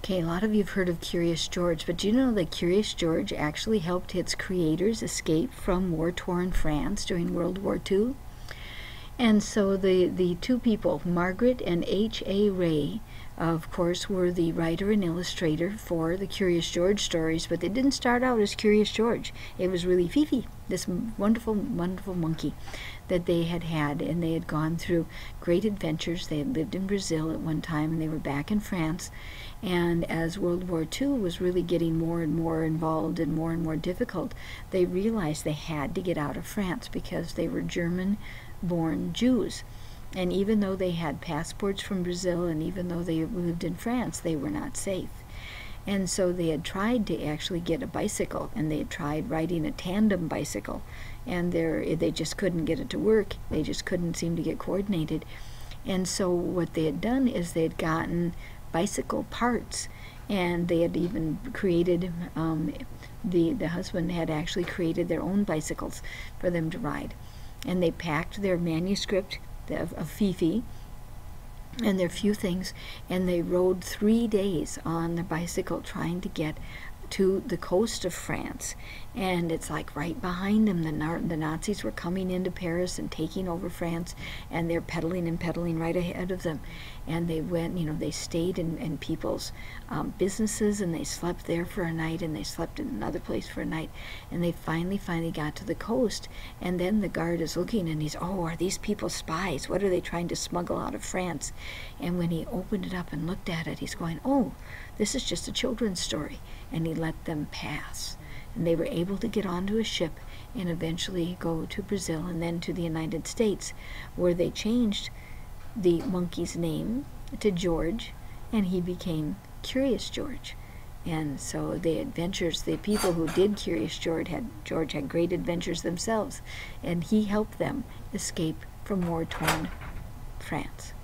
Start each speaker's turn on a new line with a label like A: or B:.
A: Okay, a lot of you have heard of Curious George, but do you know that Curious George actually helped its creators escape from war-torn France during World War II? And so the two people, Margaret and H.A. Ray, of course, were the writer and illustrator for the Curious George stories, but they didn't start out as Curious George. It was really Fifi, this wonderful, wonderful monkey that they had, and they had gone through great adventures. They had lived in Brazil at one time, and they were back in France. And as World War II was really getting more and more involved and more difficult, they realized they had to get out of France because they were German-born Jews. And even though they had passports from Brazil, and even though they lived in France, they were not safe. And so they had tried to actually get a bicycle, and they had tried riding a tandem bicycle, and they just couldn't get it to work. They just couldn't seem to get coordinated. And so what they had done is they had gotten bicycle parts, and they had even created, the husband had actually created their own bicycles for them to ride. And they packed their manuscript of Fifi and their few things, and they rode 3 days on the bicycle trying to get to the coast of France. And it's like right behind them, the Nazis were coming into Paris and taking over France, and they're pedaling and pedaling right ahead of them. And they went, they stayed in people's businesses, and they slept there for a night, and they slept in another place for a night, and they finally got to the coast. And then the guard is looking, and he's, oh, are these people spies? What are they trying to smuggle out of France? And when he opened it up and looked at it, he's going, oh, this is just a children's story. And he let them pass. And they were able to get onto a ship and eventually go to Brazil and then to the United States, where they changed the monkey's name to George, and he became Curious George. And so the people who did Curious George had great adventures themselves, and he helped them escape from war-torn France.